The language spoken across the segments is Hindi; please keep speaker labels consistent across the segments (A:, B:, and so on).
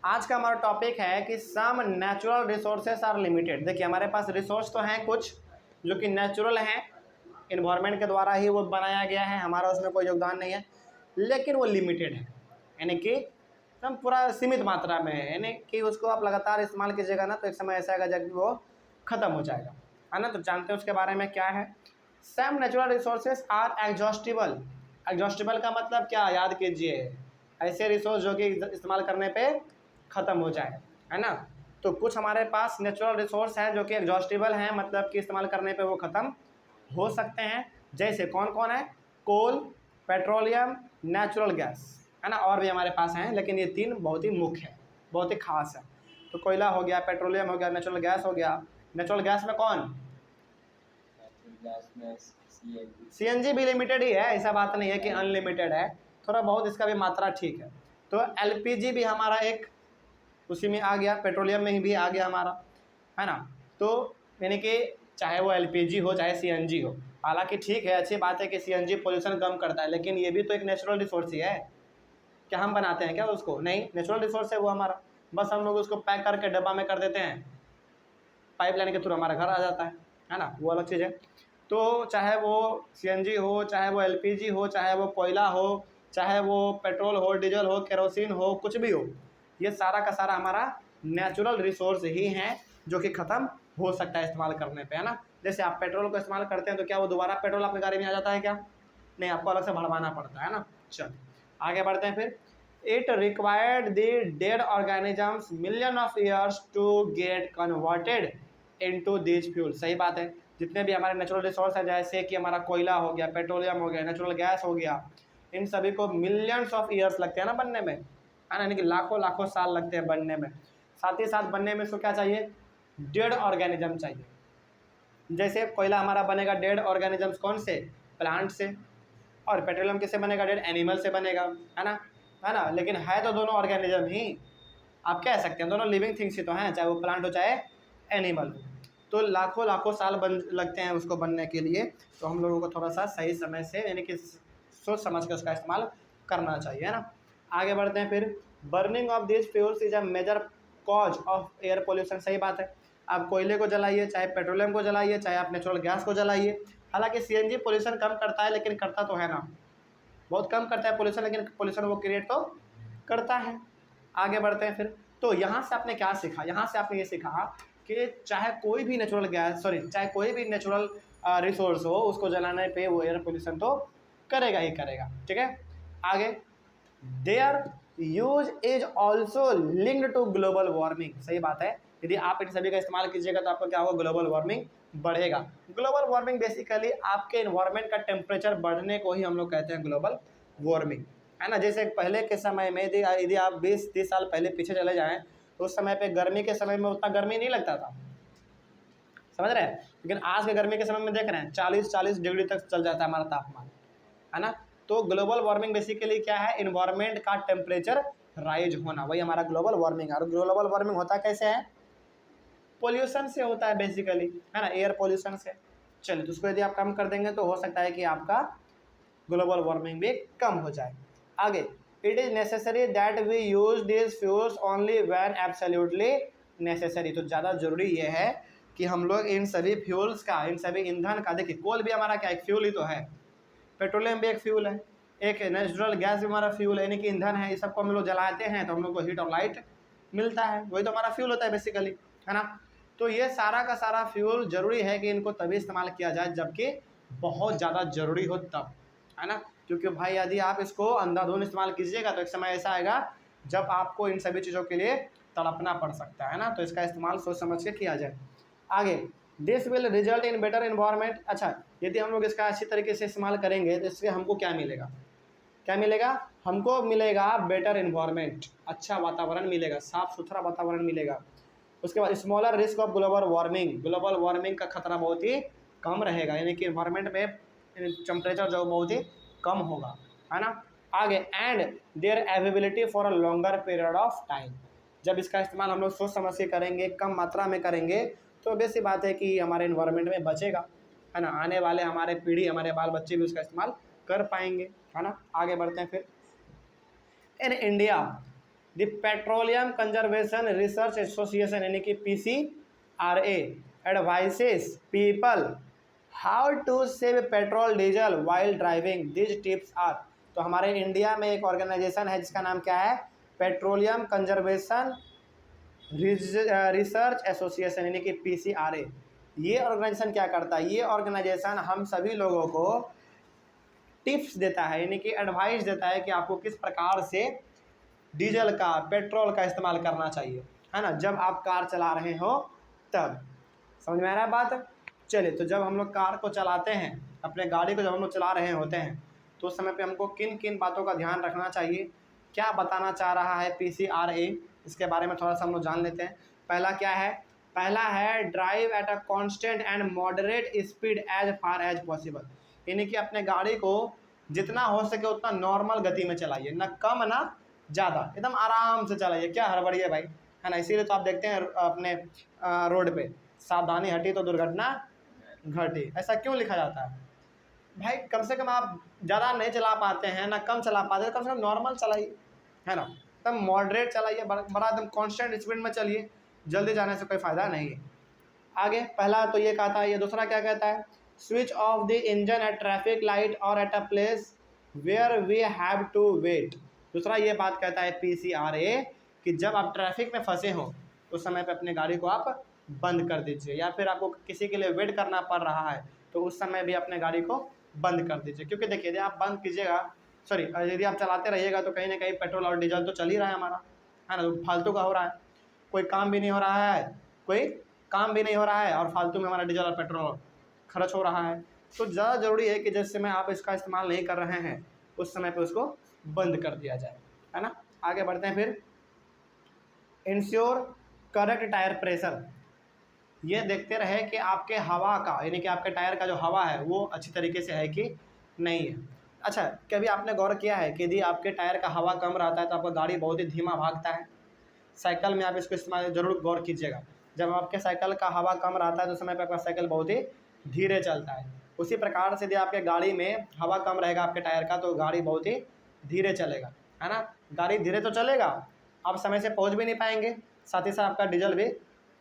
A: आज का हमारा टॉपिक है कि some natural resources are limited. देखिए हमारे पास रिसोर्स तो हैं कुछ जो कि नेचुरल हैं, इन्वायरमेंट के द्वारा ही वो बनाया गया है, हमारा उसमें कोई योगदान नहीं है, लेकिन वो लिमिटेड है, यानी कि एकदम पूरा सीमित मात्रा में है, यानी कि उसको आप लगातार इस्तेमाल कीजिएगा ना तो एक समय ऐसा आएगा जब वो ख़त्म हो जाएगा, है ना। तो जानते हैं उसके बारे में क्या है। Some natural resources are exhaustible. Exhaustible का मतलब क्या, याद कीजिए, ऐसे रिसोर्स जो कि इस्तेमाल करने पे ख़त्म हो जाए, है ना। तो कुछ हमारे पास नेचुरल रिसोर्स हैं जो कि एग्जॉस्टिबल हैं, मतलब कि इस्तेमाल करने पे वो ख़त्म हो सकते हैं। जैसे कौन कौन है, कोल, पेट्रोलियम, नेचुरल गैस, है ना। और भी हमारे पास हैं लेकिन ये तीन बहुत ही मुख्य है, बहुत ही खास है। तो कोयला हो गया, पेट्रोलियम हो गया, नेचुरल गैस हो गया। नेचुरल गैस में कौन, सीएनजी भी लिमिटेड ही है, ऐसा बात नहीं है कि अनलिमिटेड है, थोड़ा बहुत इसका भी मात्रा ठीक है। तो एलपीजी भी हमारा एक उसी में आ गया, पेट्रोलियम में ही भी आ गया हमारा, है ना। तो यानी कि चाहे वो एलपीजी हो चाहे सीएनजी हो, हालांकि ठीक है, अच्छी बात है कि सीएनजी पोल्यूशन कम करता है, लेकिन ये भी तो एक नेचुरल रिसोर्स ही है। क्या हम बनाते हैं क्या उसको, नहीं, नेचुरल रिसोर्स है वो हमारा, बस हम लोग उसको पैक करके डब्बा में कर देते हैं, पाइपलाइन के थ्रू हमारे घर आ जाता है ना, वो अलग चीज़ है। तो चाहे वो सीएनजी हो, चाहे वो एलपीजी हो, चाहे वो कोयला हो, चाहे वो पेट्रोल हो, डीजल हो, केरोसिन हो, कुछ भी हो, ये सारा का सारा हमारा नेचुरल रिसोर्स ही हैं जो कि ख़त्म हो सकता है इस्तेमाल करने पे, है ना। जैसे आप पेट्रोल को इस्तेमाल करते हैं तो क्या वो दोबारा पेट्रोल आपकी गाड़ी में आ जाता है क्या, नहीं, आपको अलग से भरवाना पड़ता है ना। चल आगे बढ़ते हैं फिर। It required the dead organisms million of years to get converted into this fuel. सही बात है, जितने भी हमारे नेचुरल रिसोर्स हैं, जैसे कि हमारा कोयला हो गया, पेट्रोलियम हो गया, नेचुरल गैस हो गया, इन सभी को मिलियंस ऑफ ईयर्स लगते हैं ना बनने में, है ना, यानी कि लाखों लाखों साल लगते हैं बनने में। साथ ही साथ बनने में इसको क्या चाहिए, डेड ऑर्गेनिज्म चाहिए। जैसे कोयला हमारा बनेगा डेड ऑर्गेनिजम्स कौन से, प्लांट से, और पेट्रोलियम किससे बनेगा, डेड एनिमल से बनेगा, है ना। लेकिन है तो दोनों ऑर्गेनिज्म ही, आप कह सकते हैं दोनों लिविंग थिंग्स ही तो हैं, चाहे वो प्लांट हो चाहे एनिमल हो। तो लाखों लाखों साल बन लगते हैं उसको बनने के लिए। तो हम लोगों को थोड़ा सा सही समय से यानी कि सोच समझ के उसका इस्तेमाल करना चाहिए, है ना। आगे बढ़ते हैं फिर। Burning of this fuels is a major cause of air pollution. सही बात है, आप कोयले को जलाइए, चाहे पेट्रोलियम को जलाइए, चाहे आप नेचुरल गैस को जलाइए। हालांकि सीएनजी पोल्यूशन कम करता है, लेकिन करता तो है ना, बहुत कम करता है पोल्यूशन, लेकिन पोल्यूशन वो क्रिएट तो करता है। आगे बढ़ते हैं फिर। तो यहाँ से आपने क्या सीखा, यहाँ से आपने ये सीखा कि चाहे कोई भी नेचुरल गैस चाहे कोई भी नेचुरल रिसोर्स हो, उसको जलाने पे वो एयर पोल्यूशन तो करेगा ही करेगा, ठीक है। आगे, their use is also linked to global warming. सही बात है, यदि आप इन सभी का इस्तेमाल कीजिएगा तो आपको क्या होगा, ग्लोबल वार्मिंग बढ़ेगा। ग्लोबल वार्मिंग बेसिकली आपके इन्वायरमेंट का टेम्परेचर बढ़ने को ही हम लोग कहते हैं ग्लोबल वार्मिंग, है ना। जैसे पहले के समय में यदि आप 20-30 साल पहले पीछे चले जाएं तो उस समय पे गर्मी के समय में उतना गर्मी नहीं लगता था, समझ रहे हैं। लेकिन आज के गर्मी के समय में देख रहे हैं 40-40 डिग्री तक चल जाता है हमारा तापमान, है ना। तो ग्लोबल वार्मिंग बेसिकली क्या है, इन्वायरमेंट का टेम्परेचर राइज होना, वही हमारा ग्लोबल वार्मिंग है। और ग्लोबल वार्मिंग होता कैसे है, पोल्यूशन से होता है बेसिकली, है ना, एयर पोल्यूशन से। चलिए, तो उसको यदि आप कम कर देंगे तो हो सकता है कि आपका ग्लोबल वार्मिंग भी कम हो जाए। आगे, it is necessary that we use this fuels only when absolutely necessary. तो ज़्यादा ज़रूरी ये है कि हम लोग इन सभी फ्यूल्स का, इन सभी ईंधन का, देखिए कोल भी हमारा क्या एक फ्यूल ही तो है, पेट्रोलियम भी एक फ्यूल है, एक नेचुरल गैस भी हमारा फ्यूल है, यानी कि ईंधन है। इस सबको हम लोग जलाते हैं तो हम लोग को हीट और लाइट मिलता है, वही तो हमारा फ्यूल होता है बेसिकली, है ना। तो ये सारा का सारा फ्यूल जरूरी है कि इनको तभी इस्तेमाल किया जाए जबकि बहुत ज़्यादा ज़रूरी हो तब, है ना। क्योंकि भाई यदि आप इसको अंधाधुंध इस्तेमाल कीजिएगा तो एक समय ऐसा आएगा जब आपको इन सभी चीज़ों के लिए तड़पना पड़ सकता है ना। तो इसका इस्तेमाल सोच समझ के किया जाए। आगे, this will result in better environment. अच्छा, यदि हम लोग इसका अच्छी तरीके से इस्तेमाल करेंगे तो इससे हमको क्या मिलेगा, क्या मिलेगा, हमको मिलेगा बेटर इन्वायरमेंट, अच्छा वातावरण मिलेगा, साफ़ सुथरा वातावरण मिलेगा। उसके बाद smaller risk of global warming, global warming का खतरा बहुत ही कम रहेगा, यानी कि इन्वायरमेंट में टेम्परेचर जो बहुत ही कम होगा, है ना। आगे, and their availability for a longer period of time. जब इसका इस्तेमाल हम लोग सोच समझ के करेंगे, कम मात्रा में करेंगे, तो बेसी बात है कि हमारे इन्वायरमेंट में बचेगा, है ना। आने वाले हमारे पीढ़ी, हमारे बाल बच्चे भी उसका इस्तेमाल कर पाएंगे, है ना। आगे बढ़ते हैं फिर। In India the petroleum conservation research association यानी कि PCRA advises people how to save petrol diesel while driving, this tips are. तो हमारे इंडिया में एक ऑर्गेनाइजेशन है जिसका नाम क्या है, पेट्रोलियम कंजर्वेशन रिसर्च एसोसिएशन यानी कि PCRA। ये ऑर्गेनाइजेशन क्या करता है, ये ऑर्गेनाइजेशन हम सभी लोगों को टिप्स देता है यानी कि एडवाइस देता है कि आपको किस प्रकार से डीजल का पेट्रोल का इस्तेमाल करना चाहिए, है ना, जब आप कार चला रहे हो तब। समझ में आ रहा है बात। चलिए, तो जब हम लोग कार को चलाते हैं, अपने गाड़ी को जब हम लोग चला रहे होते हैं, तो उस समय पे हमको किन किन बातों का ध्यान रखना चाहिए, क्या बताना चाह रहा है PCRA, इसके बारे में थोड़ा सा हम लोग जान लेते हैं। पहला क्या है, पहला है drive at a constant and moderate speed as far as possible, यानी कि अपने गाड़ी को जितना हो सके उतना नॉर्मल गति में चलाइए, ना कम ना ज़्यादा, एकदम आराम से चलाइए, क्या हड़बड़िए भाई, है ना। इसीलिए तो आप देखते हैं अपने रोड पे सावधानी हटी तो दुर्घटना घटी, ऐसा क्यों लिखा जाता है भाई। कम से कम आप ज़्यादा नहीं चला पाते हैं ना कम चला पाते हैं, कम से कम नॉर्मल चलाइए, है ना, एकदम मॉडरेट चलाइए, बड़ा एकदम कांस्टेंट स्पीड में चलिए, जल्दी जाने से कोई फ़ायदा नहीं है। आगे पहला तो ये कहता है, ये दूसरा क्या कहता है, switch off the engine at traffic light और at a place where we have to wait. दूसरा ये बात कहता है PCRA कि जब आप ट्रैफिक में फंसे हो उस समय पे अपनी गाड़ी को आप बंद कर दीजिए, या फिर आपको किसी के लिए वेट करना पड़ रहा है तो उस समय भी अपने गाड़ी को बंद कर दीजिए। क्योंकि देखिए, यदि आप बंद कीजिएगा, सॉरी, यदि आप चलाते रहिएगा तो कहीं ना कहीं पेट्रोल और डीजल तो चल ही रहा है हमारा, है ना, तो फालतू का हो रहा है, कोई काम भी नहीं हो रहा है, कोई काम भी नहीं हो रहा है और फालतू में हमारा डीजल और पेट्रोल खर्च हो रहा है। तो ज़्यादा ज़रूरी है कि जिस समय आप इसका इस्तेमाल नहीं कर रहे हैं उस समय पे उसको बंद कर दिया जाए, है ना। आगे बढ़ते हैं फिर, इंश्योर करेक्ट टायर प्रेशर, ये देखते रहे कि आपके हवा का यानी कि आपके टायर का जो हवा है वो अच्छी तरीके से है कि नहीं है। अच्छा, कभी आपने गौर किया है कि यदि आपके टायर का हवा कम रहता है तो आपका गाड़ी बहुत ही धीमा भागता है। साइकिल में आप इसको इस्तेमाल ज़रूर गौर कीजिएगा, जब आपके साइकिल का हवा कम रहता है तो समय पर आपका साइकिल बहुत ही धीरे चलता है। उसी प्रकार से यदि आपके गाड़ी में हवा कम रहेगा आपके टायर का तो गाड़ी बहुत ही धीरे चलेगा, है ना। गाड़ी धीरे तो चलेगा, आप समय से पहुंच भी नहीं पाएंगे, साथ ही साथ आपका डीजल भी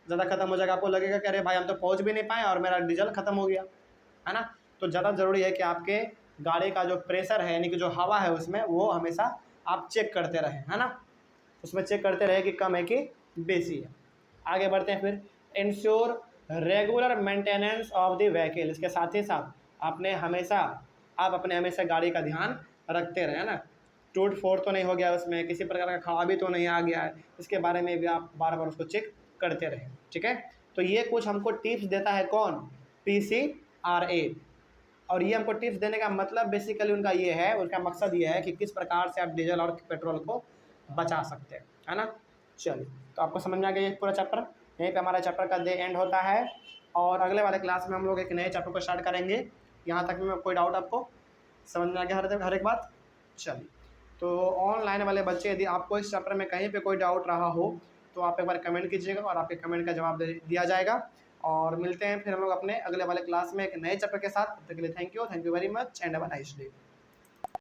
A: ज़्यादा खत्म हो जाएगा। आपको लगेगा कि अरे भाई हम तो पहुंच भी नहीं पाए और मेरा डीजल खत्म हो गया, है ना। तो ज़्यादा ज़रूरी है कि आपके गाड़ी का जो प्रेशर है यानी कि जो हवा है उसमें वो हमेशा आप चेक करते रहें, है ना, उसमें चेक करते रहे कि कम है कि बेसी है। आगे बढ़ते हैं फिर, ensure regular maintenance of the vehicle, इसके साथ ही साथ आप अपने हमेशा गाड़ी का ध्यान रखते रहें, ना, टूट फोड़ तो नहीं हो गया, उसमें किसी प्रकार का खराबी तो नहीं आ गया है, इसके बारे में भी आप बार बार उसको चेक करते रहें, ठीक है। तो ये कुछ हमको टिप्स देता है कौन, PCRA, और ये हमको टिप्स देने का मतलब बेसिकली उनका ये है, उनका मकसद ये है कि किस प्रकार से आप डीजल और पेट्रोल को बचा सकते हैं, है ना। चलिए, तो आपको समझ में आ गया ये पूरा चैप्टर, यहीं पे हमारा चैप्टर का डे एंड होता है और अगले वाले क्लास में हम लोग एक नए चैप्टर को स्टार्ट करेंगे। यहाँ तक में कोई डाउट आपको समझ में आ गया हर एक बात। चलिए, तो ऑनलाइन वाले बच्चे यदि आपको इस चैप्टर में कहीं पे कोई डाउट रहा हो तो आप एक बार कमेंट कीजिएगा और आपके कमेंट का जवाब दिया जाएगा। और मिलते हैं फिर हम लोग अपने अगले वाले क्लास में एक नए चैप्टर के साथ। तब तक के लिए thank you very much and have a nice day.